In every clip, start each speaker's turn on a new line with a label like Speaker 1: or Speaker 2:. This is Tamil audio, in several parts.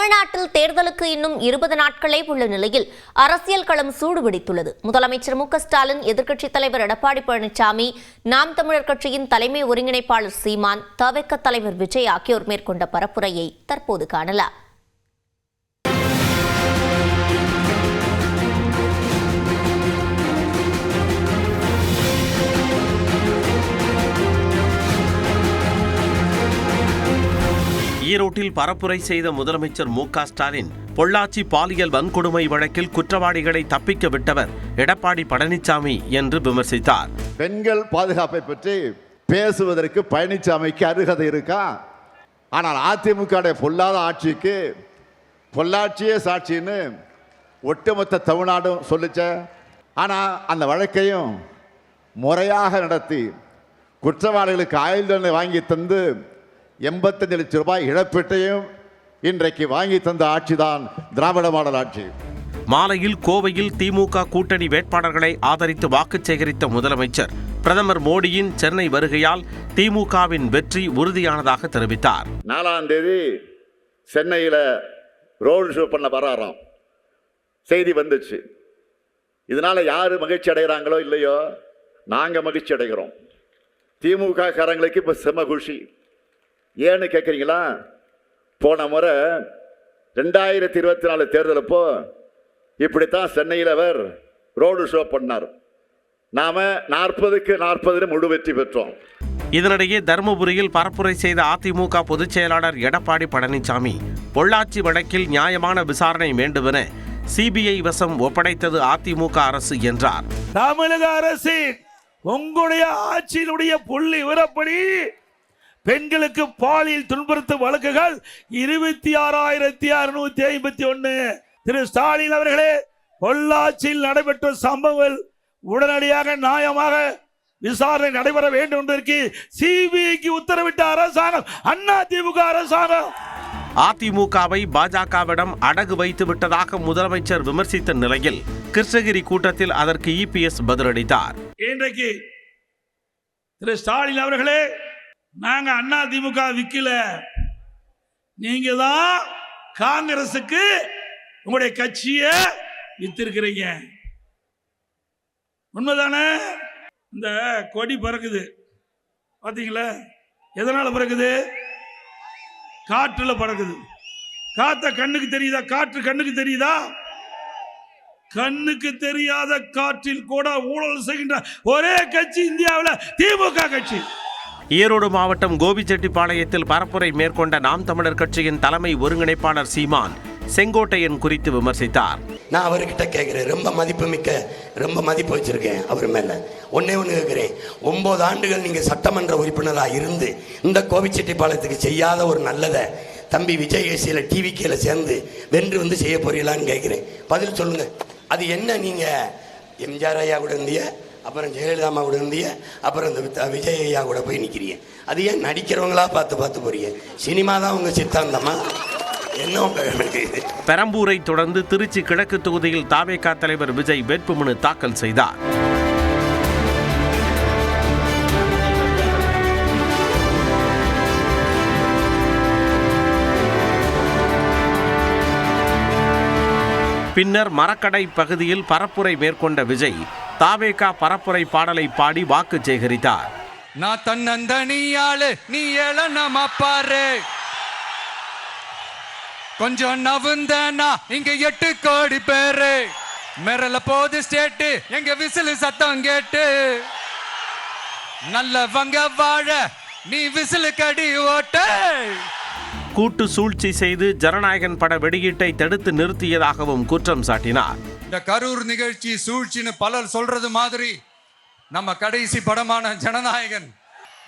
Speaker 1: தமிழ்நாட்டில் தேர்தலுக்கு இன்னும் 20 நாட்களே உள்ள நிலையில் அரசியல் களம் சூடுபிடித்துள்ளது. முதலமைச்சர் மு.க.ஸ்டாலின், எதிர்க்கட்சித் தலைவர் எடப்பாடி பழனிசாமி, நாம் தமிழர் கட்சியின் தலைமை ஒருங்கிணைப்பாளர் சீமான், தவிக தலைவர் விஜய் ஆகியோர் மேற்கொண்ட பரப்புரையை தற்போது காணலாம்.
Speaker 2: ஈரோட்டில் பரப்புரை செய்த முதலமைச்சர் மு.க.ஸ்டாலின், பொள்ளாச்சி பாலியல் வன்கொடுமை வழக்கில் குற்றவாளிகளை தப்பிக்க விட்டவர் எடப்பாடி பழனிசாமி என்று விமர்சித்தார்.
Speaker 3: பெண்கள் பாதுகாப்பை பற்றி பேசுவதற்கு பழனிசாமிக்கு அருகதை இருக்கா? ஆனால் அதிமுக பொல்லாத ஆட்சிக்கு பொள்ளாச்சியே சாட்சின்னு ஒட்டுமொத்த தமிழ்நாடும் சொல்லிச்ச. ஆனால் அந்த வழக்கையும் முறையாக நடத்தி குற்றவாளிகளுக்கு ஆயுள் தண்டனை வாங்கி தந்து 85 லட்சம் ரூபாய் இழப்பீட்டையும் இன்றைக்கு வாங்கி தந்த ஆட்சிதான் திராவிட மாடல் ஆட்சி.
Speaker 2: மாலையில் கோவையில் திமுக கூட்டணி வேட்பாளர்களை ஆதரித்து வாக்கு சேகரித்த முதலமைச்சர், பிரதமர் மோடியின் சென்னை வருகையால் திமுகவின் வெற்றி உறுதியானதாக தெரிவித்தார்.
Speaker 3: 4ஆம் தேதி சென்னையில் ரோடு ஷோ பண்ண வராராம் செய்தி வந்துச்சு. இதனால யாரு மகிழ்ச்சி அடைகிறாங்களோ இல்லையோ, நாங்கள் மகிழ்ச்சி அடைகிறோம். திமுக காரங்களுக்கு இப்போ செம குஷி. ஏன்னு கேட்குறீங்களா? போன முறை 2024 தேர்தலப்போ இப்படித்தான் சென்னையில் அவர் ரோடு ஷோ பண்ணார். நாம 40க்கு 40 முழு வெற்றி பெற்றோம்.
Speaker 2: இதனிடையே தருமபுரியில் பரப்புரை செய்த அதிமுக பொதுச் செயலாளர் எடப்பாடி பழனிசாமி, பொள்ளாச்சி வழக்கில் நியாயமான விசாரணை வேண்டுமென சிபிஐ வசம் ஒப்படைத்தது அதிமுக அரசு என்றார்.
Speaker 4: தமிழக அரசு உங்களுடைய ஆட்சியினுடைய புள்ளி விவரப்படி பெண்களுக்கு பாலியல் துன்புறுத்தும் வழக்குகள் 26,651. திரு ஸ்டாலின் அவர்களே, பொள்ளாச்சியில் நடைபெற்ற சம்பவங்கள் உடனடியாக நியாயமாக விசாரணை நடைபெற வேண்டும் என்பதற்கு சிபிஐக்கு உத்தரவிட்ட அரசாங்கம் அதிமுக அரசாங்கம்.
Speaker 2: அதிமுகவை பாஜகவிடம் அடகு வைத்து விட்டதாக முதலமைச்சர் விமர்சித்த நிலையில் கிருஷ்ணகிரி கூட்டத்தில் அதற்கு இபிஎஸ் பதிலளித்தார்.
Speaker 4: இன்றைக்கு திரு ஸ்டாலின் அவர்களே, நாங்க அதிமுக விக்கல, நீங்க தான் காங்கிரசுக்கு உங்களுடைய கட்சியை வித்திருக்கிறீங்க. உண்மைதானே? இந்த கொடி பறக்குது பாத்தீங்களா? எதனால பறக்குது? காற்றுல பறக்குது. காத்த கண்ணுக்கு தெரியுதா? காற்று கண்ணுக்கு தெரியுதா? கண்ணுக்கு தெரியாத காற்றில் கூட ஊழல் செய்கின்ற ஒரே கட்சி இந்தியாவில் திமுக கட்சி.
Speaker 2: ஈரோடு மாவட்டம் கோபிச்செட்டிப்பாளையத்தில் பரப்புரை மேற்கொண்ட நாம் தமிழர் கட்சியின் தலைமை ஒருங்கிணைப்பாளர் சீமான் செங்கோட்டையன் குறித்து விமர்சித்தார்.
Speaker 5: நான் அவர்கிட்ட கேட்கிறேன், ரொம்ப மதிப்பு வச்சிருக்கேன் அவர் மேல. ஒன்னே கேட்கிறேன், 9 ஆண்டுகள் நீங்க சட்டமன்ற உறுப்பினராக இருந்து இந்த கோபிச்செட்டிப்பாளையத்துக்கு செய்யாத ஒரு நல்லதை தம்பி விஜய் ஏசியில டிவிக்கில சேர்ந்து வென்று வந்து செய்ய போறீங்களான்னு கேட்கிறேன். பதில் சொல்லுங்க. அது என்ன? நீங்க எம்ஜிஆர் ஐயா கூட இருந்தீங்க, அப்புறம் ஜெயலலிதா அம்மா கூட இருந்தீங்க, அப்புறம் இந்த விஜய் ஐயா கூட போய் நிற்கிறீங்க. அது ஏன் நடிக்கிறவங்களா பார்த்து போறீங்க? சினிமா தான் உங்க சித்தாந்தமா? என்ன?
Speaker 2: பெரம்பூரை தொடர்ந்து திருச்சி கிழக்கு தொகுதியில் தவிக தலைவர் விஜய் வேட்புமனு தாக்கல் செய்தார். பின்னர் மரக்கடை பகுதியில் பரப்புரை மேற்கொண்ட விஜய் தவிக பரப்புரை பாடலை பாடி வாக்கு சேகரித்தார்.
Speaker 6: நான் தன்னந்தனியாளு, நீ ஏளனமா பாரு, கொஞ்சம் நவுந்தனா இங்க 8 கோடி பேரு, மிரல போது ஸ்டேட்டு எங்க விசிலு சத்தம் கேட்டு, நல்லவங்க வாழ நீ விசிலு கடி ஓட்ட.
Speaker 2: கூட்டு சூழ்ச்சி செய்து ஜனநாயகன் பட வெளியீட்டை தடுத்து நிறுத்தியதாகவும் குற்றம் சாட்டினார்.
Speaker 6: இந்த கரூர் நிகழ்ச்சி சூழ்ச்சின்னு பலர் சொல்றது மாதிரி நம்ம கடைசி படமான ஜனநாயகன்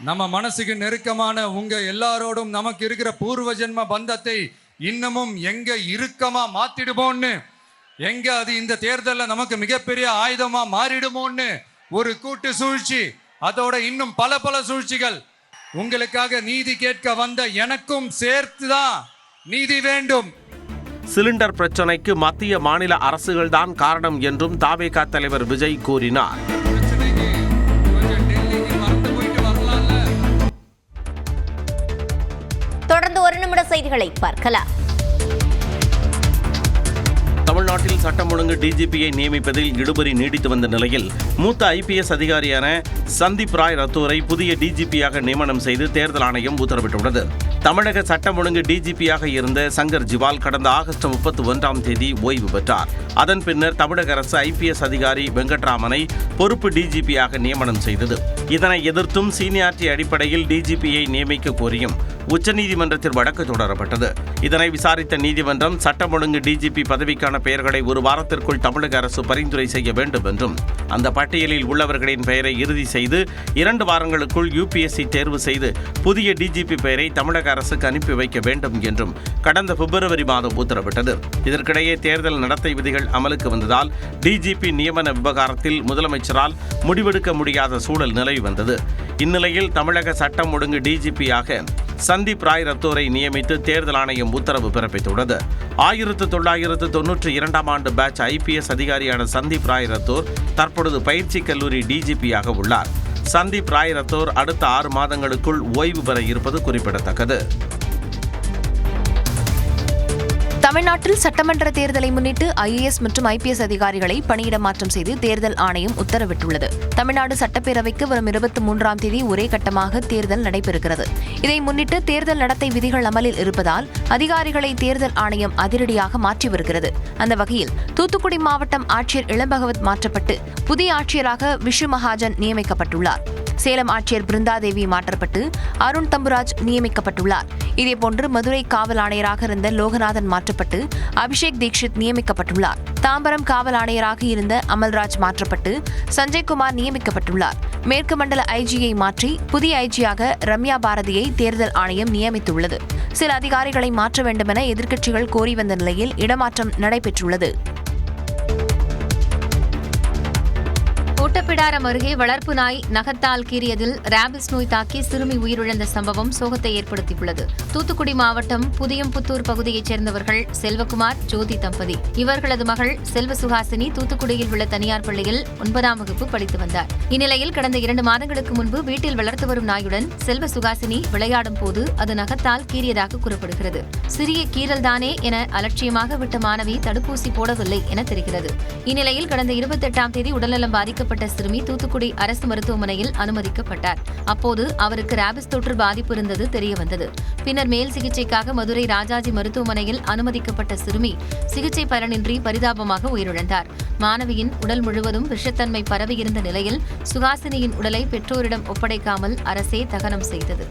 Speaker 6: நம்ம மனசுக்கு நெருக்கமான உங்க எல்லாரோடும் நமக்கு இருக்கிற பூர்வ ஜென்ம பந்தத்தை இன்னமும் எங்க இறுக்கமா மாத்திடுமோன்னு, எங்க அது இந்த தேர்தலில் நமக்கு மிகப்பெரிய ஆயுதமா மாறிடுமோன்னு ஒரு கூட்டு சூழ்ச்சி. அதோட இன்னும் பல சூழ்ச்சிகள். உங்களுக்காக நீதி கேட்க வந்த எனக்கும் சேர்த்துதான் நீதி வேண்டும்.
Speaker 2: சிலிண்டர் பிரச்சனைக்கு மத்திய மாநில அரசுகள் தான் காரணம் என்றும் தவிக தலைவர் விஜய் கூறினார்.
Speaker 1: தொடர்ந்து 1 நிமிட செய்திகளை பார்க்கலாம்.
Speaker 2: தமிழ்நாட்டில் சட்டம் ஒழுங்கு டிஜிபியை நியமிப்பதில் இழுபறி நீடித்து வந்த நிலையில் மூத்த ஐபிஎஸ் அதிகாரியான சந்தீப் ராய் ரத்தோரை புதிய டிஜிபியாக நியமனம் செய்து தேர்தல் ஆணையம் உத்தரவிட்டுள்ளது. தமிழக சட்டம் ஒழுங்கு டிஜிபியாக இருந்த சங்கர் ஜிவால் கடந்த ஆகஸ்ட் 31ஆம் தேதி ஓய்வு பெற்றார். அதன் பின்னர் தமிழக அரசு ஐபிஎஸ் அதிகாரி வெங்கட்ராமனை பொறுப்பு டிஜிபியாக நியமனம் செய்தது. இதனை எதிர்த்தும் சீனியாரிட்டி அடிப்படையில் டிஜிபியை நியமிக்க கோரியும் உச்சநீதிமன்றத்தில் வழக்கு தொடரப்பட்டது. இதனை விசாரித்த நீதிமன்றம் சட்டம் ஒழுங்கு டிஜிபி பதவிக்கான பெயர்களை ஒரு வாரத்திற்குள் தமிழக அரசு பரிந்துரை செய்ய வேண்டும் என்றும் அந்த பட்டியலில் உள்ளவர்களின் பெயரை இறுதி செய்து 2 வாரங்களுக்குள் யுபிஎஸ்சி தேர்வு செய்து புதிய டிஜிபி பெயரை தமிழக அரசுக்கு அனுப்பி வைக்க வேண்டும் என்றும் கடந்த பிப்ரவரி மாதம் உத்தரவிட்டது. இதற்கிடையே தேர்தல் நடத்தை விதிகள் அமலுக்கு வந்ததால் டிஜிபி நியமன விவகாரத்தில் முதலமைச்சரால் முடிவெடுக்க முடியாத சூழல் நிலவி வந்தது. இந்நிலையில் தமிழக சட்டம் ஒழுங்கு டிஜிபியாக சந்தீப் ராய் ரத்தோரை நியமித்து தேர்தல் ஆணையம் உத்தரவு பிறப்பித்துள்ளது. 1992ஆம் ஆண்டு பேட்ச் ஐபிஎஸ் அதிகாரியான சந்தீப் ராய் ரத்தோர் தற்பொழுது பயிற்சி கல்லூரி டிஜிபியாக உள்ளார். சந்தீப் ராய் ரத்தோர் அடுத்த 6 மாதங்களுக்குள் ஓய்வு பெற இருப்பது குறிப்பிடத்தக்கது.
Speaker 7: தமிழ்நாட்டில் சட்டமன்ற தேர்தலை முன்னிட்டு ஐஏஎஸ் மற்றும் ஐபிஎஸ் அதிகாரிகளை பணியிட மாற்றம் செய்து தேர்தல் ஆணையம் உத்தரவிட்டுள்ளது. தமிழ்நாடு சட்டப்பேரவைக்கு வரும் 23ஆம் தேதி ஒரே கட்டமாக தேர்தல் நடைபெறுகிறது. இதை முன்னிட்டு தேர்தல் நடத்தை விதிகள் அமலில் இருப்பதால் அதிகாரிகளை தேர்தல் ஆணையம் அதிரடியாக மாற்றி வருகிறது. அந்த வகையில் தூத்துக்குடி மாவட்டம் ஆட்சியர் இளம்பகவத் மாற்றப்பட்டு புதிய ஆட்சியராக விஷு மகாஜன் நியமிக்கப்பட்டுள்ளார். சேலம் ஆட்சியர் பிருந்தாதேவி மாற்றப்பட்டு அருண் தம்புராஜ் நியமிக்கப்பட்டுள்ளார். இதேபோன்று மதுரை காவல் ஆணையராக இருந்த லோகநாதன் மாற்றப்பட்டு அபிஷேக் தீக்ஷித் நியமிக்கப்பட்டுள்ளார். தாம்பரம் காவல் ஆணையராக இருந்த அமல்ராஜ் மாற்றப்பட்டு சஞ்சய்குமார் நியமிக்கப்பட்டுள்ளார். மேற்கு மண்டல ஐஜியை மாற்றி புதிய ஐஜியாக ரம்யா பாரதியை தேர்தல் ஆணையம் நியமித்துள்ளது. சில அதிகாரிகளை மாற்ற வேண்டுமென எதிர்க்கட்சிகள் கோரி வந்த நிலையில் இடமாற்றம் நடைபெற்றுள்ளது.
Speaker 8: ஓட்டப்பிடாரம் அருகே வளர்ப்பு நாய் நகத்தால் கீறியதில் ராபிஸ் நோய் தாக்கி சிறுமி உயிரிழந்த சம்பவம் சோகத்தை ஏற்படுத்தியுள்ளது. தூத்துக்குடி மாவட்டம் புதியம்புத்தூர் பகுதியைச் சேர்ந்தவர்கள் செல்வகுமார், ஜோதி தம்பதி. இவர்களது மகள் செல்வ சுகாசினி தூத்துக்குடியில் உள்ள தனியார் பள்ளியில் 9ஆம் வகுப்பு படித்து வந்தார். இந்நிலையில் கடந்த 2 மாதங்களுக்கு முன்பு வீட்டில் வளர்த்து வரும் நாயுடன் செல்வ சுகாசினி விளையாடும் போது அது நகத்தால் கீறியதாக கூறப்படுகிறது. சிறிய கீறல்தானே என அலட்சியமாக விட்ட மாணவி தடுப்பூசி போடவில்லை என தெரிகிறது. இந்நிலையில் கடந்த 28ஆம் தேதி உடல்நலம் பாதிக்கப்பட்ட சிறுமி தூத்துக்குடி அரசு மருத்துவமனையில் அனுமதிக்கப்பட்டார். அப்போது அவருக்கு ராபிஸ் தொற்று பாதிப்பு இருந்தது தெரியவந்தது. பின்னர் மேல் சிகிச்சைக்காக மதுரை ராஜாஜி மருத்துவமனையில் அனுமதிக்கப்பட்ட சிறுமி சிகிச்சை பலனின்றி பரிதாபமாக உயிரிழந்தார். மாணவியின் உடல் முழுவதும் விஷத்தன்மை பரவியிருந்த நிலையில் சுகாசினியின் உடலை பெற்றோரிடம் ஒப்படைக்காமல் அரசே தகனம் செய்தது.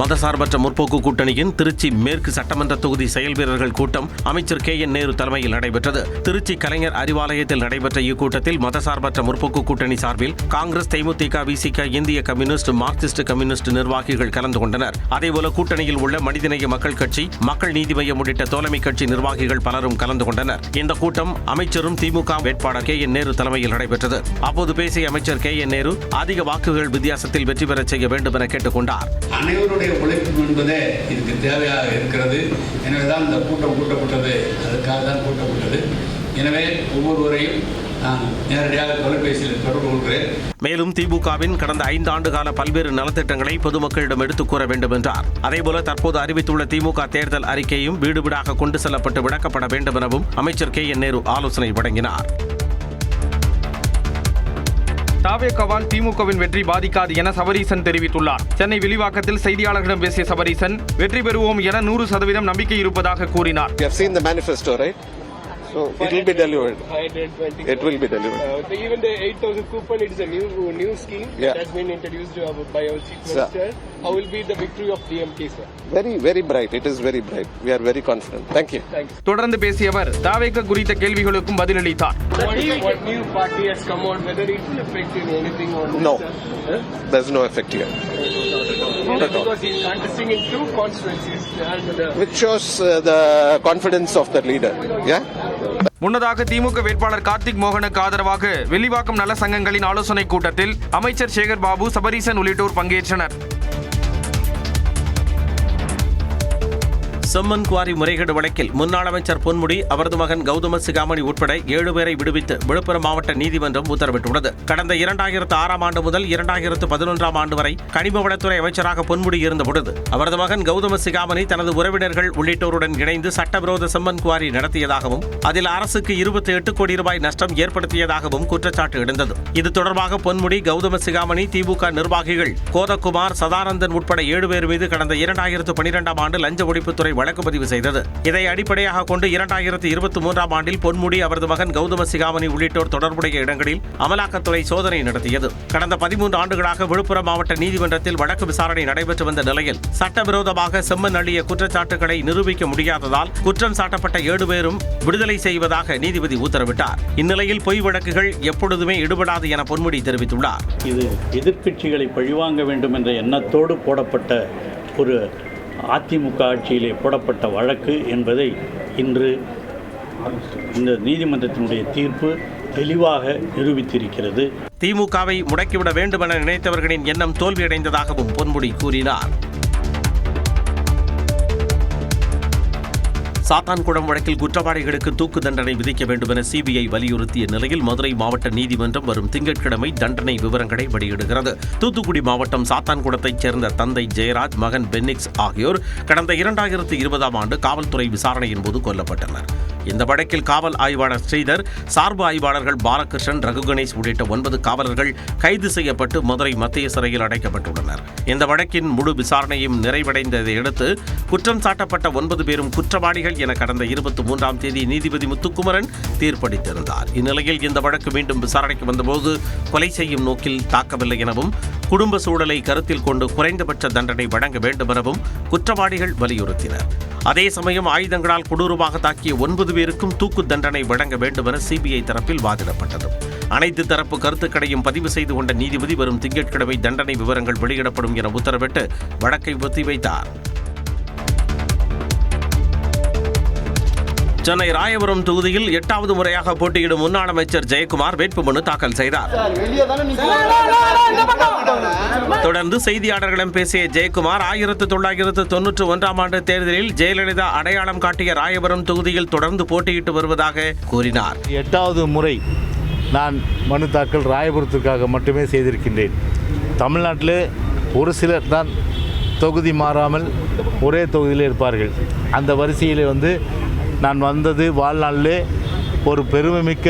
Speaker 2: மதசார்பற்ற முற்போக்கு கூட்டணியின் திருச்சி மேற்கு சட்டமன்ற தொகுதி செயல் வீரர்கள் கூட்டம் அமைச்சர் KN நேரு தலைமையில் நடைபெற்றது. திருச்சி கலைஞர் அறிவாலயத்தில் நடைபெற்ற இக்கூட்டத்தில் மதசார்பற்ற முற்போக்கு கூட்டணி சார்பில் காங்கிரஸ், தேமுதிக, விசிக, இந்திய கம்யூனிஸ்ட், மார்க்சிஸ்ட் கம்யூனிஸ்ட் நிர்வாகிகள் கலந்து கொண்டனர். அதேபோல கூட்டணியில் உள்ள மனிதநேய மக்கள் கட்சி, மக்கள் நீதி மய்யம் உள்ளிட்ட தோழமை கட்சி நிர்வாகிகள் பலரும் கலந்து கொண்டனர். இந்த கூட்டம் அமைச்சரும் திமுக வேட்பாளர் KN நேரு தலைமையில் நடைபெற்றது. அப்போது பேசிய அமைச்சர் KN நேரு அதிக வாக்குகள் வித்தியாசத்தில் வெற்றி பெற செய்ய வேண்டும் என கேட்டுக் கொண்டார்.
Speaker 9: உழைப்பு என்பதே இதுக்கு தேவையாக இருக்கிறது. எனவேதான் இந்த கூட்டம் கூட்டப்பட்டது, அதுக்காக தான் கூட்டப்பட்டது. எனவே ஒவ்வொருவரையும் நான் நேரடியாக தொலைபேசியில் தொடர்பு கொள்கிறேன்.
Speaker 2: மேலும் திமுகவின் கடந்த 5 ஆண்டு கால பல்வேறு நலத்திட்டங்களை பொதுமக்களிடம் எடுத்துக் கூற வேண்டும் என்றார். அதேபோல தற்போது அறிவித்துள்ள திமுக தேர்தல் அறிக்கையும் வீடு வீடாக கொண்டு செல்லப்பட்டு விளக்கப்பட வேண்டும் எனவும் அமைச்சர் KN நேரு ஆலோசனை வழங்கினார்.
Speaker 10: தாவேகாவால் திமுகவின் வெற்றி பாதிக்காது என சபரீசன் தெரிவித்துள்ளார். சென்னை வில்லிவாக்கத்தில் செய்தியாளர்களிடம் பேசிய சபரீசன் வெற்றி பெறுவோம் என 100% நம்பிக்கை இருப்பதாக கூறினார்.
Speaker 11: So it will be delivered. It will be delivered.
Speaker 12: Even the 8,000 coupon, it is a new scheme that has been introduced by our Chief Minister. How will be the victory of DMK, sir?
Speaker 11: Very bright. It is very bright. We are very confident. Thank you.
Speaker 10: தொடர்ந்து பேசிய அவர் தாவேகா குறித்த கேள்விகளுக்கும் பதிலளித்தார்.
Speaker 12: What new party has come out, whether it will affect in anything or
Speaker 11: no? There's no effect here.
Speaker 12: Because he is contesting in 2 constituencies.
Speaker 11: Which shows the confidence of the leader. Yeah.
Speaker 10: முன்னதாக திமுக வேட்பாளர் கார்த்திக் மோகனுக்கு ஆதரவாக வில்லிவாக்கம் நல சங்கங்களின் ஆலோசனை கூட்டத்தில் அமைச்சர் சேகர் பாபு, சபரீசன் உள்ளிட்டோர் பங்கேற்றனர்.
Speaker 2: செம்மன் குவாரி முறைகேடு வழக்கில் முன்னாள் அமைச்சர் பொன்முடி, அவரது மகன் கௌதம சிகாமணி உட்பட 7 பேரை விடுவித்து விழுப்புரம் மாவட்ட நீதிமன்றம் உத்தரவிட்டுள்ளது. கடந்த 2006 ஆண்டு முதல் 2011 ஆண்டு வரை கனிம வளத்துறை அமைச்சராக பொன்முடி இருந்தபொழுது அவரது மகன் கௌதம சிகாமணி தனது உறவினர்கள் உள்ளிட்டோருடன் இணைந்து சட்டவிரோத செம்மன் குவாரி நடத்தியதாகவும் அதில் அரசுக்கு 28 கோடி ரூபாய் நஷ்டம் ஏற்படுத்தியதாகவும் குற்றச்சாட்டு எழுந்தது. இது தொடர்பாக பொன்முடி, கௌதம சிகாமணி, திமுக நிர்வாகிகள் கோதகுமார், சதானந்தன் உட்பட 7 பேர் மீது கடந்த 2012 ஆண்டு லஞ்ச ஒழிப்புத்துறை வழக்கு பதிவு செய்தது. இதை அடிப்படையாக கொண்டு 2023 ஆண்டில் பொன்முடி, அவரது மகன் கௌதம சிகாமணி உள்ளிட்டோர் தொடர்புடைய இடங்களில் அமலாக்கத்துறை சோதனை நடத்தியது. கடந்த 13 ஆண்டுகளாக விழுப்புரம் மாவட்ட நீதிமன்றத்தில் வழக்கு விசாரணை நடைபெற்று வந்த நிலையில் சட்டவிரோதமாக செம்மண் அள்ளிய குற்றச்சாட்டுகளை நிரூபிக்க முடியாததால் குற்றம் சாட்டப்பட்ட 7 பேரும் விடுதலை செய்வதாக நீதிபதி உத்தரவிட்டார். இந்நிலையில் பொய் வழக்குகள் எப்பொழுதுமே ஈடுபடாது என பொன்முடி தெரிவித்துள்ளார்.
Speaker 13: இது எதிர்க்கட்சிகளை பழிவாங்க வேண்டும் என்ற எண்ணத்தோடு போடப்பட்ட ஒரு அதிமுக ஆட்சியிலே போடப்பட்ட வழக்கு என்பதை இன்று இந்த நீதிமன்றத்தினுடைய தீர்ப்பு தெளிவாக நிரூபித்திருக்கிறது.
Speaker 2: திமுகவை முடக்கிவிட வேண்டும் என நினைத்தவர்களின் எண்ணம் தோல்வியடைந்ததாகவும் பொன்முடி கூறினார். சாத்தான்குளம் வழக்கில் குற்றவாளிகளுக்கு தூக்கு தண்டனை விதிக்க வேண்டும் என சிபிஐ வலியுறுத்திய நிலையில் மதுரை மாவட்ட நீதிமன்றம் வரும் திங்கட்கிழமை தண்டனை விவரங்களை வெளியிடுகிறது. தூத்துக்குடி மாவட்டம் சாத்தான்குளத்தைச் சேர்ந்த தந்தை ஜெயராஜ், மகன் பென்னிக்ஸ் ஆகியோர் கடந்த 2020 ஆண்டு காவல்துறை விசாரணையின் போது கொல்லப்பட்டனர். இந்த வழக்கில் காவல் ஆய்வாளர் ஸ்ரீதர், சார்பு ஆய்வாளர்கள் பாலகிருஷ்ணன், ரகு கணேஷ் உள்ளிட்ட 9 காவலர்கள் கைது செய்யப்பட்டு மதுரை மத்திய சிறையில் அடைக்கப்பட்டுள்ளனர். இந்த வழக்கின் முழு விசாரணையும் நிறைவடைந்ததை அடுத்து குற்றம் சாட்டப்பட்ட 9 பேரும் குற்றவாளிகள் என கடந்த 23ஆம் தேதி நீதிபதி முத்துக்குமரன் தீர்ப்பளித்திருந்தார். இந்நிலையில் இந்த வழக்கு மீண்டும் விசாரணைக்கு வந்தபோது கொலை செய்யும் நோக்கில் தாக்கவில்லை எனவும் குடும்ப சூழலை கருத்தில் கொண்டு குறைந்தபட்ச தண்டனை வழங்க வேண்டும் எனவும் குற்றவாளிகள் வலியுறுத்தினர். அதே சமயம் ஆயுதங்களால் கொடூரமாக தாக்கிய 9 பேருக்கும் தூக்கு தண்டனை வழங்க வேண்டும் என சிபிஐ தரப்பில் வாதிடப்பட்டது. அனைத்து தரப்பு கருத்துக்களையும் பதிவு செய்து கொண்ட நீதிபதி வரும் திங்கட்கிழமை தண்டனை விவரங்கள் வெளியிடப்படும் என உத்தரவிட்டு வழக்கை ஒத்திவைத்தார். சென்னை ராயபுரம் தொகுதியில் 8வது முறையாக போட்டியிடும் முன்னாள் அமைச்சர் ஜெயக்குமார் வேட்புமனு தாக்கல் செய்தார். தொடர்ந்து செய்தியாளர்களிடம் பேசிய ஜெயக்குமார் 1991 ஆண்டு தேர்தலில் ஜெயலலிதா அடையாளம் காட்டிய ராயபுரம் தொகுதியில் தொடர்ந்து போட்டியிட்டு வருவதாக கூறினார்.
Speaker 14: 8வது முறை நான் மனு தாக்கல் ராயபுரத்திற்காக மட்டுமே செய்திருக்கின்றேன். தமிழ்நாட்டில் ஒரு சிலர் தான் தொகுதி மாறாமல் ஒரே தொகுதியில் இருப்பார்கள். அந்த வரிசையில் நான் வந்தது வாழ்நாளிலே ஒரு பெருமைமிக்க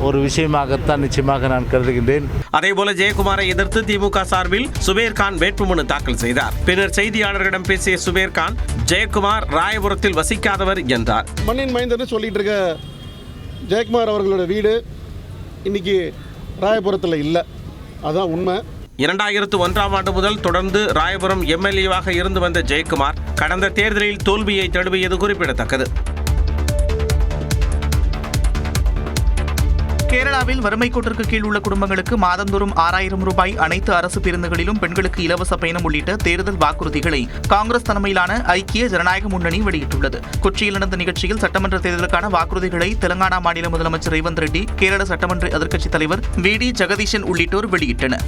Speaker 14: ஒரு விஷயமாகத்தான் நிச்சயமாக நான் கருதுகின்றேன்.
Speaker 2: அதேபோல ஜெயக்குமாரை எதிர்த்து திமுக சார்பில் சுபேர்கான் வேட்புமனு தாக்கல் செய்தார். பின்னர் செய்தியாளர்களிடம் பேசிய சுபேர்கான், ஜெயக்குமார் ராயபுரத்தில் வசிக்காதவர் என்றார்.
Speaker 15: மண்ணின் மைந்தர்னு சொல்லிட்டு இருக்க ஜெயக்குமார் அவர்களோட வீடு இன்னைக்கு ராயபுரத்தில் இல்லை, அதான் உண்மை.
Speaker 2: 2001 ஆண்டு முதல் தொடர்ந்து ராயபுரம் எம்எல்ஏவாக இருந்து வந்த ஜெயக்குமார் கடந்த தேர்தலில் தோல்வியை தழுவியது குறிப்பிடத்தக்கது.
Speaker 16: கேரளாவில் வறுமை கோட்டிற்கு கீழ் உள்ள குடும்பங்களுக்கு மாதந்தோறும் 6000 ரூபாய் அனைத்து அரசு பேருந்துகளிலும் பெண்களுக்கு இலவச பயணம் உள்ளிட்ட தேர்தல் வாக்குறுதிகளை காங்கிரஸ் தலைமையிலான ஐக்கிய ஜனநாயக முன்னணி வெளியிட்டுள்ளது. கொச்சியில் நடந்த நிகழ்ச்சியில் சட்டமன்ற தேர்தலுக்கான வாக்குறுதிகளை தெலங்கானா மாநில முதலமைச்சர் ரேவந்த் ரெட்டி, கேரள சட்டமன்ற எதிர்க்கட்சித் தலைவர் வி.டி. ஜெகதீசன் உள்ளிட்டோர் வெளியிட்டனர்.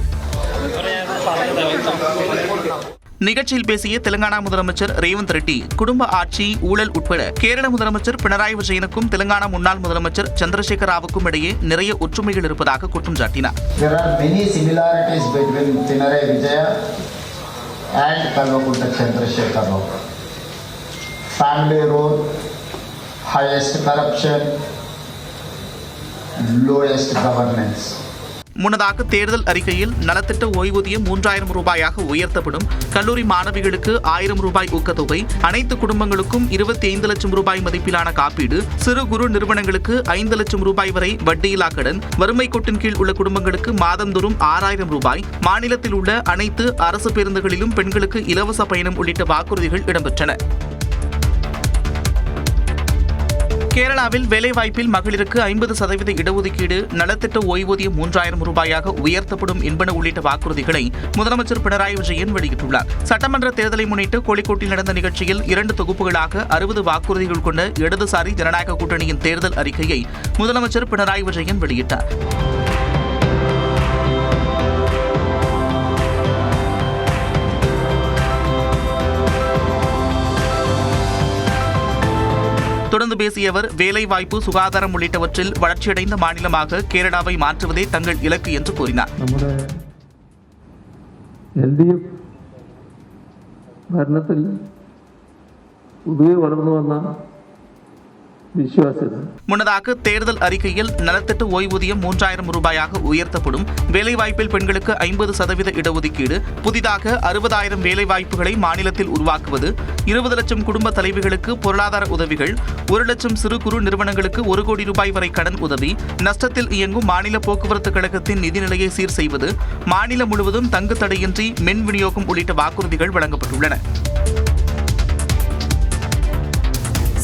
Speaker 16: நிகழ்ச்சியில் பேசிய தெலங்கானா முதலமைச்சர் ரேவந்த் ரெட்டி, குடும்ப ஆட்சி, ஊழல் உட்பட கேரள முதலமைச்சர் பினராயி விஜயனுக்கும் தெலங்கானா முன்னாள் முதலமைச்சர் சந்திரசேகர ராவுக்கும் இடையே நிறைய ஒற்றுமைகள் இருப்பதாக குற்றம் சாட்டினார். முன்னதாக தேர்தல் அறிக்கையில் நலத்திட்ட ஓய்வூதியம் 3000 ரூபாயாக உயர்த்தப்படும், கல்லூரி மாணவிகளுக்கு 1000 ரூபாய் ஊக்கத்தொகை, அனைத்து குடும்பங்களுக்கும் 25 லட்சம் ரூபாய் மதிப்பிலான காப்பீடு, சிறு குறு நிறுவனங்களுக்கு 5 லட்சம் ரூபாய் வரை வட்டியில்லா கடன், வறுமை கோட்டின் கீழ் உள்ள குடும்பங்களுக்கு மாதந்தோறும் 6000 ரூபாய், மாநிலத்தில் உள்ள அனைத்து அரசு பேருந்துகளிலும் பெண்களுக்கு இலவச பயணம் உள்ளிட்ட வாக்குறுதிகள் இடம்பெற்றன. கேரளாவில் வேலைவாய்ப்பில் மகளிருக்கு 50% இடஒதுக்கீடு, நலத்திட்ட ஓய்வூதியம் 3000 ரூபாயாக உயர்த்தப்படும் என்பன உள்ளிட்ட வாக்குறுதிகளை முதலமைச்சர் பினராயி விஜயன் வெளியிட்டுள்ளார். சட்டமன்ற தேர்தலை முன்னிட்டு கோழிக்கோட்டில் நடந்த நிகழ்ச்சியில் 2 தொகுப்புகளாக 60 வாக்குறுதிகள் கொண்ட இடதுசாரி ஜனநாயக கூட்டணியின் தேர்தல் அறிக்கையை முதலமைச்சர் பினராயி விஜயன் வெளியிட்டார். பேசிய அவர் வேலைவாய்ப்பு, சுகாதாரம் உள்ளிட்டவற்றில் வளர்ச்சியடைந்த மாநிலமாக கேரளாவை மாற்றுவதே தங்கள் இலக்கு என்று கூறினார்.
Speaker 17: ഭരണത്തിൽ പുതിയ വളർന്നു വന്ന
Speaker 16: முன்னதாக தேர்தல் அறிக்கையில் நலத்திட்ட ஓய்வூதியம் 3000 ரூபாயாக உயர்த்தப்படும், வேலைவாய்ப்பில் பெண்களுக்கு 50% இடஒதுக்கீடு, புதிதாக 60,000 வேலைவாய்ப்புகளை மாநிலத்தில் உருவாக்குவது, 20 லட்சம் குடும்ப தலைவிகளுக்கு பொருளாதார உதவிகள், 1 லட்சம் சிறு குறு நிறுவனங்களுக்கு 1 கோடி ரூபாய் வரை கடன் உதவி, நஷ்டத்தில் இயங்கும் மாநில போக்குவரத்து கழகத்தின் நிதிநிலையை சீர் செய்வது, மாநிலம் முழுவதும் தங்கு தடையின்றி மின் விநியோகம் உள்ளிட்ட வாக்குறுதிகள் வழங்கப்பட்டுள்ளன.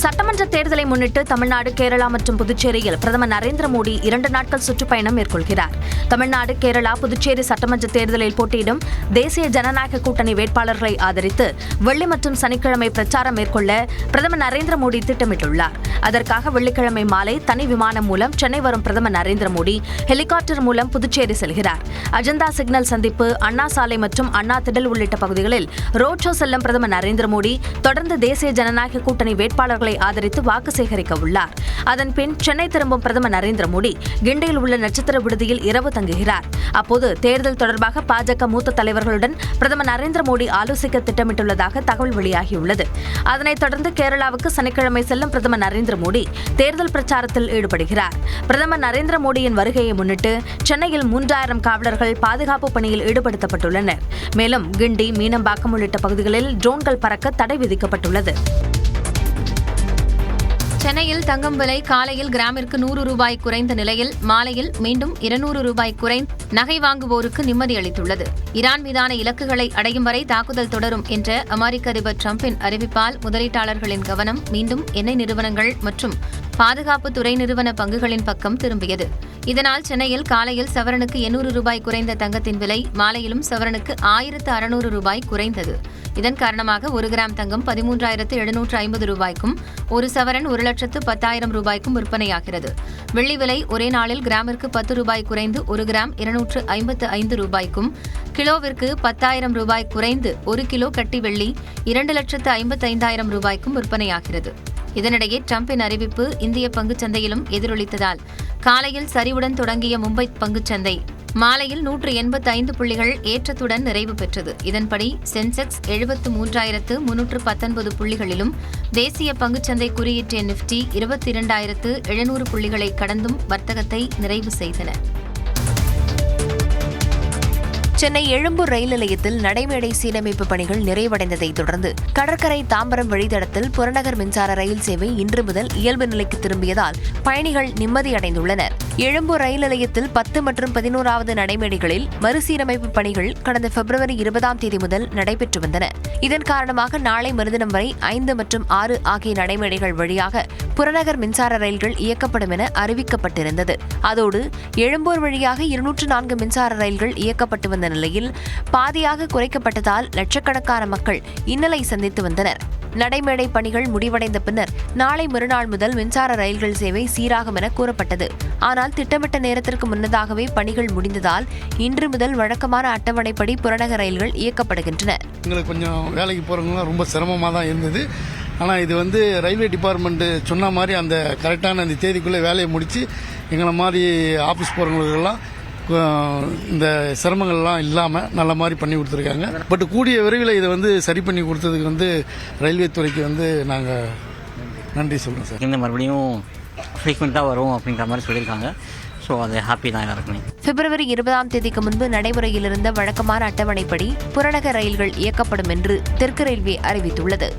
Speaker 7: சட்டமன்ற தேர்தலை முன்னிட்டு தமிழ்நாடு, கேரளா மற்றும் புதுச்சேரியில் பிரதமர் நரேந்திர மோடி 2 நாட்கள் சுற்றுப்பயணம் மேற்கொள்கிறார். தமிழ்நாடு, கேரளா, புதுச்சேரி சட்டமன்ற தேர்தலில் போட்டியிடும் தேசிய ஜனநாயக கூட்டணி வேட்பாளர்களை ஆதரித்து வெள்ளி மற்றும் சனிக்கிழமை பிரச்சாரம் மேற்கொள்ள பிரதமர் நரேந்திர மோடி திட்டமிட்டுள்ளார். அதற்காக வெள்ளிக்கிழமை மாலை தனி விமானம் மூலம் சென்னை வரும் பிரதமர் நரேந்திர மோடி ஹெலிகாப்டர் மூலம் புதுச்சேரி செல்கிறார். அஜந்தா சிக்னல் சந்திப்பு, அண்ணா சாலை மற்றும் அண்ணா திடல் உள்ளிட்ட பகுதிகளில் ரோட் ஷோ செல்லும் பிரதமர் நரேந்திர மோடி தொடர்ந்து தேசிய ஜனநாயக கூட்டணி வேட்பாளர்கள் ஆதரித்து வாக்கு சேகரிக்க உள்ளார். அதன் பின் சென்னை திரும்பும் பிரதமர் நரேந்திர மோடி கிண்டியில் உள்ள நட்சத்திர விடுதியில் இரவு தங்குகிறார். அப்போது தேர்தல் தொடர்பாக பாஜக மூத்த தலைவர்களுடன் பிரதமர் நரேந்திர மோடி ஆலோசிக்க திட்டமிட்டுள்ளதாக தகவல் வெளியாகியுள்ளது. அதனைத் தொடர்ந்து கேரளாவுக்கு சனிக்கிழமை செல்லும் பிரதமர் நரேந்திர மோடி தேர்தல் பிரச்சாரத்தில் ஈடுபடுகிறார். பிரதமர் நரேந்திர மோடியின் வருகையை முன்னிட்டு சென்னையில் 3000 காவலர்கள் பாதுகாப்பு பணியில் ஈடுபடுத்தப்பட்டுள்ளனர். மேலும் கிண்டி, மீனம்பாக்கம் உள்ளிட்ட பகுதிகளில் ட்ரோன்கள் பறக்க தடை விதிக்கப்பட்டுள்ளது.
Speaker 8: சென்னையில் தங்கம் விலை காலையில் கிராமிற்கு 100 ரூபாய் குறைந்த நிலையில் மாலையில் மீண்டும் 200 ரூபாய் குறைந்து நகை வாங்குவோருக்கு நிம்மதி அளித்துள்ளது. ஈரான் மீதான இலக்குகளை அடையும் வரை தாக்குதல் தொடரும் என்ற அமெரிக்க அதிபர் டிரம்பின் அறிவிப்பால் முதலீட்டாளர்களின் கவனம் மீண்டும் எண்ணெய் நிறுவனங்கள் மற்றும் பாதுகாப்பு துறை நிறுவன பங்குகளின் பக்கம் திரும்பியது. இதனால் சென்னையில் காலையில் சவரனுக்கு 800 ரூபாய் குறைந்த தங்கத்தின் விலை மாலையிலும் சவரனுக்கு 1600 ரூபாய் குறைந்தது. இதன் காரணமாக 1 கிராம் தங்கம் 13,750 ரூபாய்க்கும், ஒரு சவரன் 1,10,000 ரூபாய்க்கும் விற்பனையாகிறது. வெள்ளி விலை ஒரே நாளில் கிராமிற்கு 10 ரூபாய் குறைந்து 1 கிராம் 255 ரூபாய்க்கும், கிலோவிற்கு 10,000 ரூபாய் குறைந்து 1 கிலோ கட்டி வெள்ளி 2,55,000 ரூபாய்க்கும் விற்பனையாகிறது. இதனிடையே டிரம்பின் அறிவிப்பு இந்திய பங்குச்சந்தையிலும் எதிரொலித்ததால் காலையில் சரிவுடன் தொடங்கிய மும்பை பங்குச்சந்தை மாலையில் 185 புள்ளிகள் ஏற்றத்துடன் நிறைவு பெற்றது. இதன்படி சென்செக்ஸ் 73,319 புள்ளிகளிலும், தேசிய பங்குச்சந்தை குறியீட்டு நிப்டி 22,700 புள்ளிகளை கடந்தும் வர்த்தகத்தை நிறைவு செய்தன.
Speaker 7: சென்னை எழும்பூர் ரயில் நிலையத்தில் நடைமேடை சீரமைப்பு பணிகள் நிறைவடைந்ததை தொடர்ந்து கடற்கரை தாம்பரம் வழித்தடத்தில் புறநகர் மின்சார ரயில் சேவை இன்று முதல் இயல்பு நிலைக்கு திரும்பியதால் பயணிகள் நிம்மதியடைந்துள்ளனர். எழும்பூர் ரயில் நிலையத்தில் 10 மற்றும் 11வது நடைமேடைகளில் மறுசீரமைப்பு பணிகள் கடந்த பிப்ரவரி 20ஆம் தேதி முதல் நடைபெற்று வந்தன. இதன் காரணமாக நாளை மறுதினம் வரை 5 மற்றும் 6 ஆகிய நடைமேடைகள் வழியாக புறநகர் மின்சார ரயில்கள் இயக்கப்படும் என அறிவிக்கப்பட்டிருந்தது. அதோடு எழும்பூர் வழியாக 204 மின்சார ரயில்கள் இயக்கப்பட்டு வந்த நிலையில் பாதியாக குறைக்கப்பட்டதால் லட்சக்கணக்கான மக்கள் இன்னலை சந்தித்து வந்தனர். நடைமேடை பணிகள் முடிவடைந்த பின்னர் நாளை மறுநாள் முதல் மின்சார ரயில்கள் சேவை சீராகும் என கூறப்பட்டது. ஆனால் திட்டமிட்ட நேரத்திற்கு முன்னதாகவே பணிகள் முடிந்ததால் இன்று முதல் வழக்கமான அட்டவணைப்படி புறநகர் ரயில்கள் இயக்கப்படுகின்றன.
Speaker 15: எங்களுக்கு கொஞ்சம் வேலைக்கு போகிறவங்களாம் ரொம்ப சிரமமாக தான் இருந்தது. ஆனால் இது ரயில்வே டிபார்ட்மெண்ட்டு சொன்ன மாதிரி அந்த கரெக்டான அந்த தேதிக்குள்ளே வேலையை முடித்து எங்களை மாதிரி ஆஃபீஸ் போகிறவங்களுக்கெல்லாம் இந்த சிரமங்கள்லாம் இல்லாமல் நல்ல மாதிரி பண்ணி கொடுத்துருக்காங்க. பட் கூடிய விரைவில் இதை சரி பண்ணி கொடுத்ததுக்கு ரயில்வே துறைக்கு நாங்கள் நன்றி சொல்கிறோம் சார்.
Speaker 18: இந்த மறுபடியும் ஃப்ரீக்வெண்ட்டாக வரும் அப்படின்ற மாதிரி சொல்லியிருக்காங்க. ஸோ அது ஹாப்பி தான் எல்லாருக்குமே.
Speaker 7: பிப்ரவரி 20ஆம் தேதிக்கு முன்பு நடைமுறையில் இருந்த வழக்கமான அட்டவணைப்படி புறநகர் ரயில்கள் இயக்கப்படும் என்று தெற்கு ரயில்வே அறிவித்துள்ளது.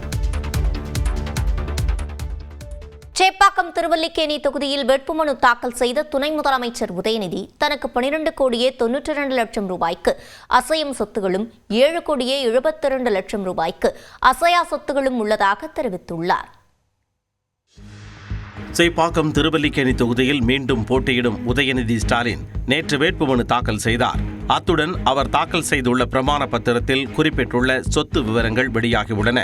Speaker 1: சேப்பாக்கம் திருவல்லிக்கேணி தொகுதியில் வேட்புமனு தாக்கல் செய்த துணை முதலமைச்சர் உதயநிதி தனக்கு 12,92 லட்சம் ரூபாய்க்கு அசையும் சொத்துகளும் 7,72 லட்சம் ரூபாய்க்கு அசையா சொத்துகளும் உள்ளதாக தெரிவித்துள்ளார்.
Speaker 2: சேப்பாக்கம் திருவல்லிக்கேணி தொகுதியில் மீண்டும் போட்டியிடும் உதயநிதி ஸ்டாலின் நேற்று வேட்புமனு தாக்கல் செய்தார். அத்துடன் அவர் தாக்கல் செய்துள்ள பிரமாண பத்திரத்தில் குறிப்பிட்டுள்ள சொத்து விவரங்கள் வெளியாகியுள்ளன.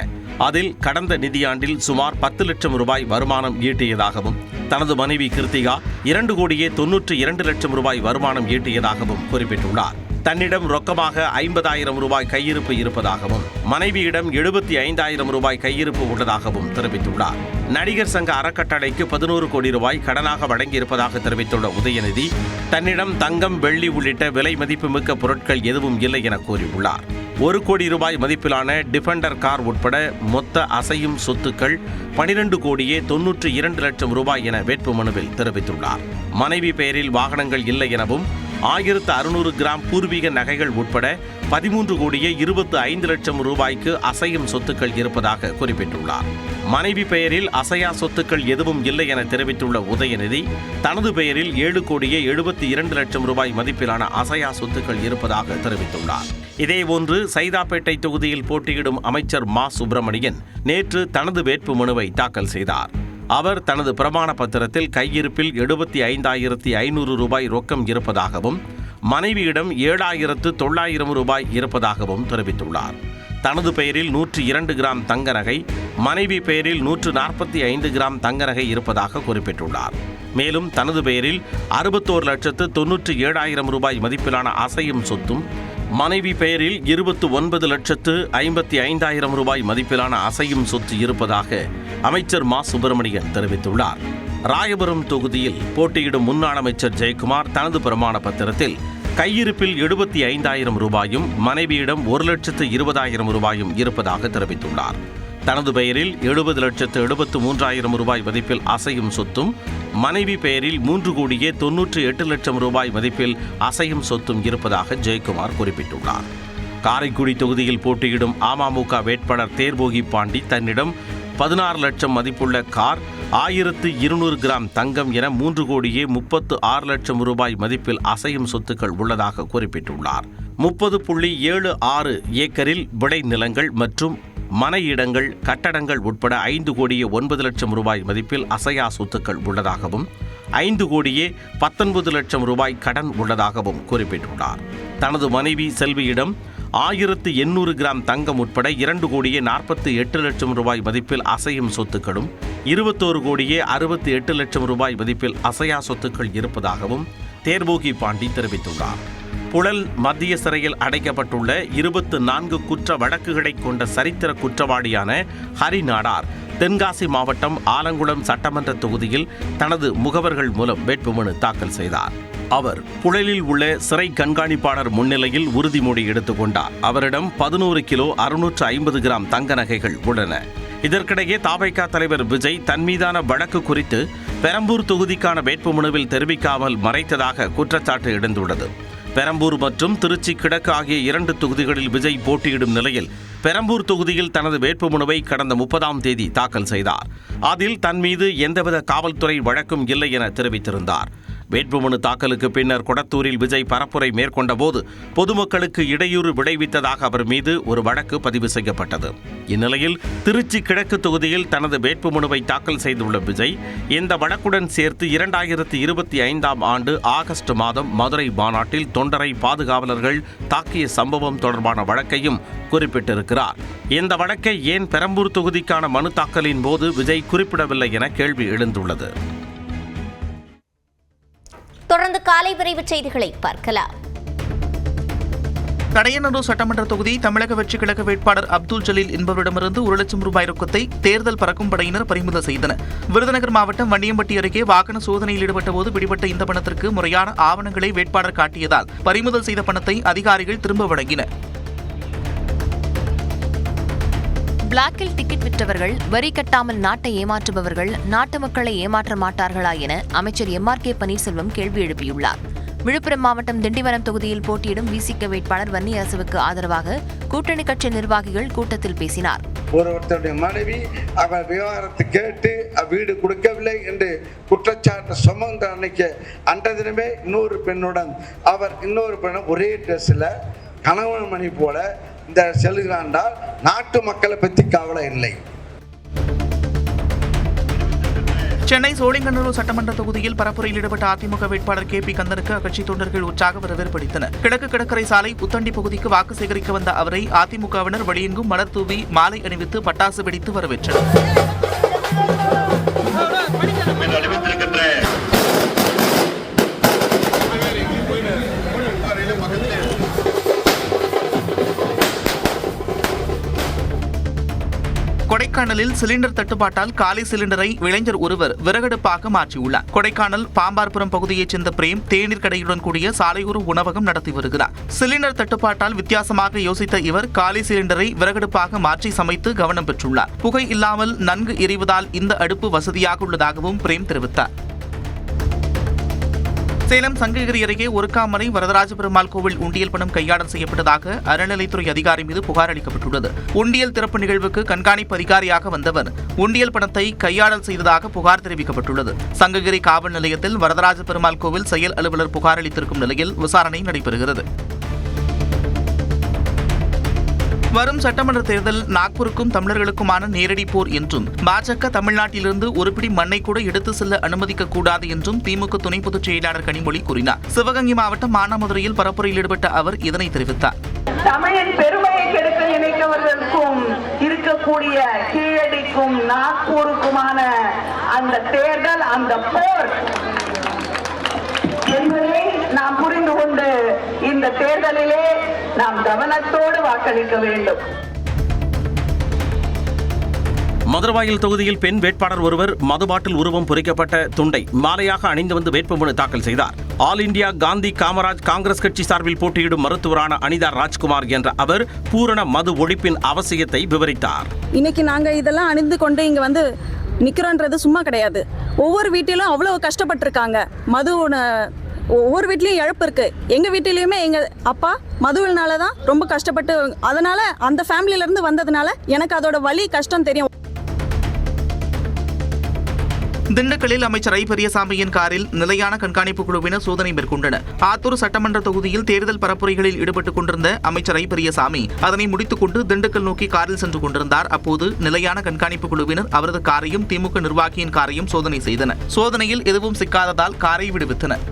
Speaker 2: அதில் கடந்த நிதியாண்டில் சுமார் 10 லட்சம் ரூபாய் வருமானம் ஈட்டியதாகவும், தனது மனைவி கிருத்திகா 2,92 லட்சம் ரூபாய் வருமானம் ஈட்டியதாகவும் குறிப்பிட்டுள்ளார். தன்னிடம் ரொக்கமாக 50,000 ரூபாய் கையிருப்பு இருப்பதாகவும், மனைவியிடம் 75,000 ரூபாய் கையிருப்பு உள்ளதாகவும் தெரிவித்துள்ளார். நடிகர் சங்க அறக்கட்டளைக்கு 11 கோடி ரூபாய் கடனாக வழங்கியிருப்பதாக தெரிவித்துள்ள உதயநிதி, தன்னிடம் தங்கம், வெள்ளி உள்ளிட்ட விலை மதிப்புமிக்க பொருட்கள் எதுவும் இல்லை என கூறியுள்ளார். 1 கோடி ரூபாய் மதிப்பிலான டிஃபெண்டர் கார் உட்பட மொத்த அசையும் சொத்துக்கள் 12 கோடியே 92 லட்சம் ரூபாய் என வேட்புமனுவில் தெரிவித்துள்ளார். மனைவி பெயரில் வாகனங்கள் இல்லை எனவும் 1600 கிராம் பூர்வீக நகைகள் உட்பட 13 கோடியே 25 லட்சம் ரூபாய்க்கு அசையும் சொத்துக்கள் இருப்பதாக குறிப்பிட்டுள்ளார். மனைவி பெயரில் அசையா சொத்துக்கள் எதுவும் இல்லை என தெரிவித்துள்ள உதயநிதி, தனது பெயரில் 7 கோடியே 72 லட்சம் ரூபாய் மதிப்பிலான அசையா சொத்துக்கள் இருப்பதாக தெரிவித்துள்ளார். இதேபோன்று சைதாப்பேட்டை தொகுதியில் போட்டியிடும் அமைச்சர் மா சுப்பிரமணியன் நேற்று தனது வேட்புமனுவை தாக்கல் செய்தார். அவர் தனது பிரமாண பத்திரத்தில் கையிருப்பில் 75,500 ரூபாய் ரொக்கம் இருப்பதாகவும், மனைவியிடம் 7,900 ரூபாய் இருப்பதாகவும் தெரிவித்துள்ளார். தனது பெயரில் 102 கிராம் தங்க நகை, மனைவி பெயரில் 145 கிராம் தங்க நகை இருப்பதாக குறிப்பிட்டுள்ளார். மேலும் தனது பெயரில் 61,97,000 ரூபாய் மதிப்பிலான அசையும் சொத்தும், மனைவி பெயரில் 29,55,000 ரூபாய் மதிப்பிலான அசையும் சொத்து இருப்பதாக அமைச்சர் மா சுப்பிரமணியன் தெரிவித்துள்ளார். ராயபுரம் தொகுதியில் போட்டியிடும் முன்னாள் அமைச்சர் ஜெயக்குமார் தனது பிரமாண பத்திரத்தில் கையிருப்பில் 75,000 ரூபாயும், மனைவியிடம் 1,20,000 ரூபாயும் இருப்பதாக தெரிவித்துள்ளார். தனது பெயரில் 70,73,000 ரூபாய் மதிப்பில் அசையும் சொத்தும், மனைவி பெயரில் 3 கோடியே 98 லட்சம் ரூபாய் மதிப்பில் அசையும் சொத்தும் இருப்பதாக ஜெயக்குமார் குறிப்பிட்டுள்ளார். காரைக்குடி தொகுதியில் போட்டியிடும் அமமுக வேட்பாளர் தேர்போகி பாண்டி தன்னிடம் 16 லட்சம் மதிப்புள்ள கார், 1200 கிராம் தங்கம் என 3 கோடியே 36 லட்சம் ரூபாய் மதிப்பில் அசையும் சொத்துக்கள் உள்ளதாக குறிப்பிட்டுள்ளார். 30.76 ஏக்கரில் விளை நிலங்கள் மற்றும் மனை இடங்கள், கட்டடங்கள் உட்பட 5 கோடியே 9 லட்சம் ரூபாய் மதிப்பில் அசையா சொத்துக்கள் உள்ளதாகவும், 5 கோடியே 19 லட்சம் ரூபாய் கடன் உள்ளதாகவும் குறிப்பிட்டுள்ளார். தனது மனைவி செல்வியிடம் 1800 கிராம் தங்கம் உட்பட 2 கோடியே 48 லட்சம் ரூபாய் மதிப்பில் அசையும் சொத்துக்களும், 21 கோடியே 68 லட்சம் ரூபாய் மதிப்பில் அசையா சொத்துக்கள் இருப்பதாகவும் தேர்போகி பாண்டி தெரிவித்துள்ளார். புழல் மத்திய சிறையில் அடைக்கப்பட்டுள்ள 24 குற்ற வழக்குகளை கொண்ட சரித்திர குற்றவாளியான ஹரி நாடார் தென்காசி மாவட்டம் ஆலங்குளம் சட்டமன்ற தொகுதியில் தனது முகவர்கள் மூலம் வேட்புமனு தாக்கல் செய்தார். அவர் புழலில் உள்ள சிறை கண்காணிப்பாளர் முன்னிலையில் உறுதிமொழி எடுத்துக்கொண்டார். அவரிடம் 11 கிலோ 650 கிராம் தங்க நகைகள் உள்ளன. இதற்கிடையே தவைக்க தலைவர் விஜய் தன் மீதான வழக்கு குறித்து பெரம்பூர் தொகுதிக்கான வேட்புமனுவில் தெரிவிக்காமல் மறைத்ததாக குற்றச்சாட்டு எழுந்துள்ளது. பெரம்பூர் மற்றும் திருச்சி கிழக்கு ஆகிய 2 தொகுதிகளில் விஜய் போட்டியிடும் நிலையில் பெரம்பூர் தொகுதியில் தனது வேட்புமனுவை கடந்த 30ஆம் தேதி தாக்கல் செய்தார். அதில் தன் மீது எந்தவித காவல்துறை வழக்கும் இல்லை என தெரிவித்திருந்தார். வேட்புமனு தாக்கலுக்கு பின்னர் கொடத்தூரில் விஜய் பரப்புரை மேற்கொண்ட போது பொதுமக்களுக்கு இடையூறு விளைவித்ததாக அவர் மீது ஒரு வழக்கு பதிவு செய்யப்பட்டது. இந்நிலையில் திருச்சி கிழக்கு தொகுதியில் தனது வேட்புமனுவை தாக்கல் செய்துள்ள விஜய் இந்த வழக்குடன் சேர்த்து 2025ஆம் ஆண்டு ஆகஸ்ட் மாதம் மதுரை மாநாட்டில் தொண்டரை பாதுகாவலர்கள் தாக்கிய சம்பவம் தொடர்பான வழக்கையும் குறிப்பிட்டிருக்கிறார். இந்த வழக்கை ஏன் பெரம்பூர் தொகுதிக்கான மனு தாக்கலின் போது விஜய் குறிப்பிடவில்லை என கேள்வி எழுந்துள்ளது.
Speaker 1: தொடர்ந்து காலை விரைவு செய்திகளை பார்க்கலாம்.
Speaker 16: கடையநல்லூர் சட்டமன்ற தொகுதி தமிழக வெற்றி கழக வேட்பாளர் அப்துல் ஜலீல் என்பவரிடமிருந்து 1 லட்சம் ரூபாய் ரொக்கத்தை தேர்தல் பறக்கும் படையினர் பறிமுதல் செய்தனர். விருதுநகர் மாவட்டம் வண்டியம்பட்டி அருகே வாகன சோதனையில் ஈடுபட்ட போது பிடிபட்ட இந்த பணத்திற்கு முறையான ஆவணங்களை வேட்பாளர் காட்டியதால் பறிமுதல் செய்த பணத்தை அதிகாரிகள் திரும்ப வழங்கினர்.
Speaker 7: பிளாக்கில் டிக்கெட் விற்றவர்கள், வரி கட்டாமல் நாட்டை ஏமாற்றுபவர்கள் நாட்டு மக்களை ஏமாற்ற மாட்டார்களா என அமைச்சர் MRK பன்னீர்செல்வம் கேள்வி எழுப்பியுள்ளார். விழுப்புரம் மாவட்டம் திண்டிவனம் தொகுதியில் போட்டியிடும் விசிக வேட்பாளர் வன்னியரசுவுக்கு ஆதரவாக கூட்டணி கட்சி நிர்வாகிகள் கூட்டத்தில் பேசினார்.
Speaker 19: ஒருவருடைய மனைவி அவர் விவகாரத்தை கேட்டு வீடு கொடுக்கவில்லை என்று குற்றச்சாட்டு சுமந்த அன்னைக்கு அன்றைய தினமே இன்னொரு பெண்ணுடன் அவர் இன்னொரு பெண்ணும் ஒரே ட்ரெஸ்ஸில் கணவன் மணி போல இந்த செல்கிறாண்டால் நாட்டு மக்களை பற்றி கவலை இல்லை.
Speaker 16: சென்னை சோழிங்கநல்லூர் சட்டமன்ற தொகுதியில் பரப்புரையில் ஈடுபட்ட அதிமுக வேட்பாளர் KP கந்தனுக்கு அக்கட்சி தொண்டர்கள் உற்சாக வரவேற்பு அளித்தனர். கிழக்கு கடற்கரை சாலை புத்தண்டி பகுதிக்கு வாக்கு சேகரிக்க வந்த அவரை அதிமுகவினர் வெளியெங்கும் மலர் தூவி மாலை அணிவித்து பட்டாசு வெடித்து வரவேற்றனர். கொடைக்கானலில் சிலிண்டர் தட்டுப்பாட்டால் காலி சிலிண்டரை இளைஞர் ஒருவர் விறகடுப்பாக மாற்றியுள்ளார். கொடைக்கானல் பாம்பார்புரம் பகுதியைச் சேர்ந்த பிரேம் தேநீர் கடையுடன் கூடிய சாலையோர உணவகம் நடத்தி வருகிறார். சிலிண்டர் தட்டுப்பாட்டால் வித்தியாசமாக யோசித்த இவர் காலி சிலிண்டரை விறகடுப்பாக மாற்றி சமைத்து கவனம் பெற்றுள்ளார். புகை இல்லாமல் நன்கு எரிவதால் இந்த அடுப்பு வசதியாக உள்ளதாகவும் பிரேம் தெரிவித்தார். சேலம் சங்ககிரி அருகே ஒருக்காமரை வரதராஜ பெருமாள் கோவில் உண்டியல் பணம் கையாடல் செய்யப்பட்டதாக அறநிலைத்துறை அதிகாரி மீது புகார் அளிக்கப்பட்டுள்ளது. உண்டியல் திறப்பு நிகழ்வுக்கு கண்காணிப்பு அதிகாரியாக வந்தவர் உண்டியல் பணத்தை கையாடல் செய்ததாக புகார் தெரிவிக்கப்பட்டுள்ளது. சங்ககிரி காவல் நிலையத்தில் வரதராஜ பெருமாள் கோவில் செயல் அலுவலர் புகார் அளித்திருக்கும் நிலையில் விசாரணை நடைபெறுகிறது. வரும் சட்டமன்ற தேர்தல் நாக்பூருக்கும் தமிழர்களுக்குமான நேரடி போர் என்றும் பாஜக தமிழ்நாட்டிலிருந்து ஒரு பிடி மண்ணை கூட எடுத்து செல்ல அனுமதிக்க கூடாது என்றும் திமுக துணை பொதுச் செயலாளர் கனிமொழி கூறினார். சிவகங்கை மாவட்டம் மானாமதுரையில் பரப்புரையில் ஈடுபட்ட அவர் இதனை தெரிவித்தார்.
Speaker 20: தமிழின் பெருமையை கெடுக்க நினைத்தவர்களுக்கும் இருக்கக்கூடிய கீழடிக்கும் நாக்பூருக்குமான அந்த தேர்தல், அந்த போர் என்பதை நாம் புரிந்து கொண்டு இந்த தேர்தலிலே நாம் கவனத்தோடு வாக்களிக்க வேண்டும்.
Speaker 2: மதுரவாயல் தொகுதியில் பெண் வேட்பாளர் ஒருவர் மதுபாட்டில் உருவம் பொறிக்கப்பட்ட துண்டை மாலையாக அணிந்து வந்து வேட்புமனு தாக்கல் செய்தார். ஆல் இண்டியா காந்தி காமராஜ் காங்கிரஸ் கட்சி சார்பில் போட்டியிடும் மருத்துவரான அனிதா ராஜ்குமார் என்ற அவர் பூரண மது ஒழிப்பின் அவசியத்தை விவரித்தார்.
Speaker 21: இன்னைக்கு நாங்க இதெல்லாம் அணிந்து கொண்டு இங்க வந்து நிக்கிறோன்றது சும்மா கிடையாது. ஒவ்வொரு வீட்டிலும் அவ்வளவு கஷ்டப்பட்டிருக்காங்க. ஒவ்வொரு வீட்லயும் இழப்பு இருக்கு. எங்க வீட்டிலயுமே எங்க அப்பா மதுவினால தான் ரொம்ப கஷ்டப்பட்டு, அதனால அந்த ஃபேமிலில இருந்து வந்ததுனால எனக்கு அதோட வலி கஷ்டம் தெரியும்.
Speaker 16: திண்டுக்கல்லில் அமைச்சர் ஐ பெரியசாமியின் காரில் நிலையான கண்காணிப்பு குழுவினர் சோதனை மேற்கொண்டனர். ஆத்தூர் சட்டமன்ற தொகுதியில் தேர்தல் பரப்புரைகளில் ஈடுபட்டுக் கொண்டிருந்த அமைச்சர் ஐ பெரியசாமி அதனை முடித்துக் கொண்டு திண்டுக்கல் நோக்கி காரில் சென்று கொண்டிருந்தார். அப்போது நிலையான கண்காணிப்பு குழுவினர் அவரது காரையும் திமுக நிர்வாகியின் காரையும் சோதனை செய்தனர். சோதனையில் எதுவும் சிக்காததால் காரை விடுவித்தனர்.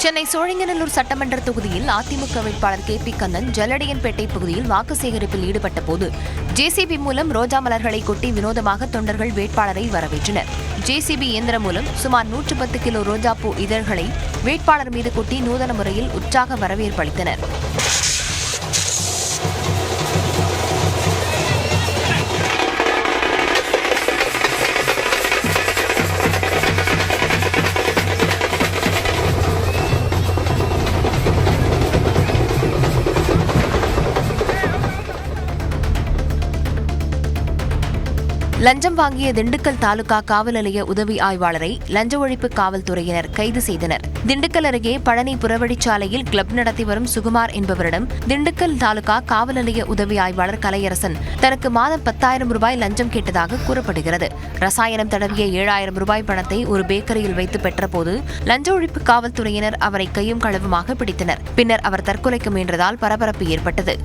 Speaker 7: சென்னை சோழிங்கநல்லூர் சட்டமன்ற தொகுதியில் அதிமுக வேட்பாளர் KP கண்ணன் ஜல்லடியன்பேட்டை பகுதியில் வாக்கு சேகரிப்பில் ஈடுபட்ட போது JCB மூலம் ரோஜா மலர்களை கொட்டி வினோதமாக தொண்டர்கள் வேட்பாளரை வரவேற்றனர். JCB இயந்திரம் மூலம் சுமார் 110 கிலோ ரோஜாப்பூ இதழ்களை வேட்பாளர் மீது கொட்டி நூதன முறையில் உற்சாக வரவேற்பு அளித்தனர். லஞ்சம் வாங்கிய திண்டுக்கல் தாலுகா காவல் நிலைய உதவி ஆய்வாளரை லஞ்ச ஒழிப்பு காவல்துறையினர் கைது செய்தனர். திண்டுக்கல் அருகே பழனி புறவழிச்சாலையில் கிளப் நடத்தி வரும் சுகுமார் என்பவரிடம் திண்டுக்கல் தாலுகா காவல் நிலைய உதவி ஆய்வாளர் கலையரசன் தனக்கு மாதம் 10,000 ரூபாய் லஞ்சம் கேட்டதாக கூறப்படுகிறது. ரசாயனம் தடவிய 7,000 ரூபாய் பணத்தை ஒரு பேக்கரியில் வைத்து பெற்றபோது லஞ்ச ஒழிப்பு காவல்துறையினர் அவரை கையும் களவுமாக பிடித்தனர். பின்னர் அவர் தற்கொலைக்கு முயன்றதால் பரபரப்பு ஏற்பட்டது.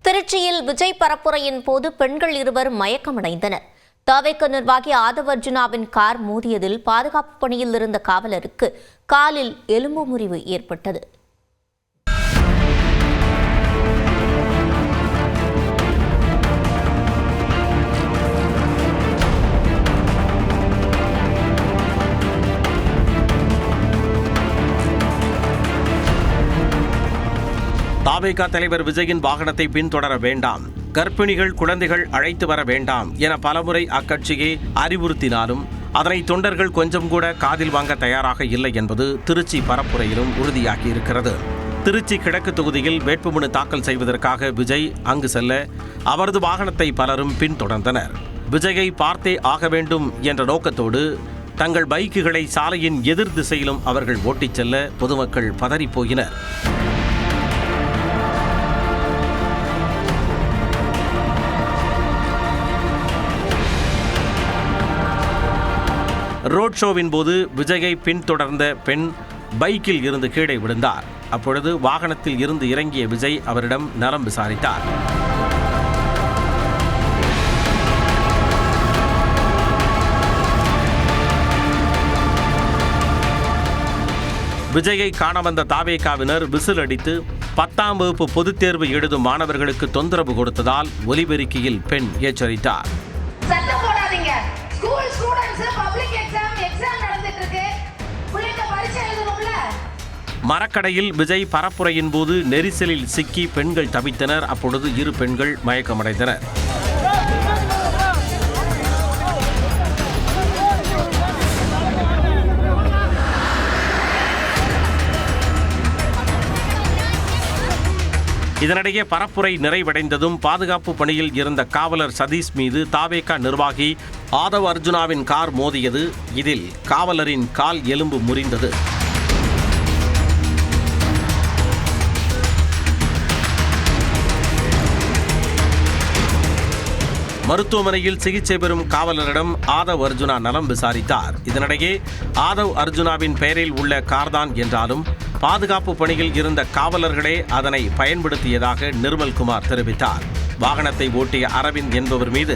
Speaker 1: திருச்சியில் விஜய் பரப்புரையின் போது பெண்கள் இருவர் மயக்கமடைந்தனர். தவேக நிர்வாகி ஆதவ் அர்ஜுனாவின் கார் மோதியதில் பாதுகாப்பு பணியில் இருந்த காவலருக்கு காலில் எலும்பு முறிவு ஏற்பட்டது.
Speaker 2: தவேக தலைவர் விஜயின் வாகனத்தை பின்தொடர வேண்டாம், கர்ப்பிணிகள் குழந்தைகள் அழைத்து வர வேண்டாம் என பலமுறை அக்கட்சியை அறிவுறுத்தினாலும் அதனை தொண்டர்கள் கொஞ்சம் கூட காதில் வாங்க தயாராக இல்லை என்பது திருச்சி பரப்புரையிலும் உறுதியாகி இருக்கிறது. திருச்சி கிழக்கு தொகுதியில் வேட்புமனு தாக்கல் செய்வதற்காக விஜய் அங்கு செல்ல அவரது வாகனத்தை பலரும் பின்தொடர்ந்தனர். விஜயை பார்த்தே ஆக வேண்டும் என்ற நோக்கத்தோடு தங்கள் பைக்குகளை சாலையின் எதிர் திசையிலும் அவர்கள் ஓட்டிச் செல்ல பொதுமக்கள் பதறிப்போயினர். ரோட் ஷோவின் போது விஜயை பின்தொடர்ந்த பெண் பைக்கில் இருந்து கீழே விழுந்தார். அப்பொழுது வாகனத்தில் இருந்து இறங்கிய விஜய் அவரிடம் நலம் விசாரித்தார். விஜயை காண வந்த தாவேகாவினர் விசில் அடித்து 10ஆம் வகுப்பு பொதுத் தேர்வு எழுதும் மாணவர்களுக்கு தொந்தரவு கொடுத்ததால் ஒலிபெருக்கியில் பெண் எச்சரித்தார். மரக்கடையில் விஜய் பரப்புரையின் போது நெரிசலில் சிக்கி பெண்கள் தவித்தனர். அப்பொழுது 2 பெண்கள் மயக்கமடைந்தனர். இதனிடையே பரப்புரை நிறைவடைந்ததும் பாதுகாப்பு பணியில் இருந்த காவலர் சதீஷ் மீது தாவேகா நிர்வாகி ஆதவ் அர்ஜுனாவின் கார் மோதியது. இதில் காவலரின் கால் எலும்பு முறிந்தது. மருத்துவமனையில் சிகிச்சை பெறும் காவலரிடம் ஆதவ் அர்ஜுனா நலம் விசாரித்தார். இதனிடையே ஆதவ் அர்ஜுனாவின் பெயரில் உள்ள கார்தான் என்றாலும் பாதுகாப்பு பணியில் இருந்த காவலர்களே அதனை பயன்படுத்தியதாக நிர்மல்குமார் தெரிவித்தார். வாகனத்தை ஓட்டிய அரவிந்த் என்பவர் மீது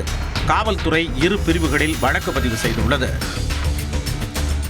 Speaker 2: காவல்துறை 2 பிரிவுகளில் வழக்கு பதிவு செய்துள்ளது.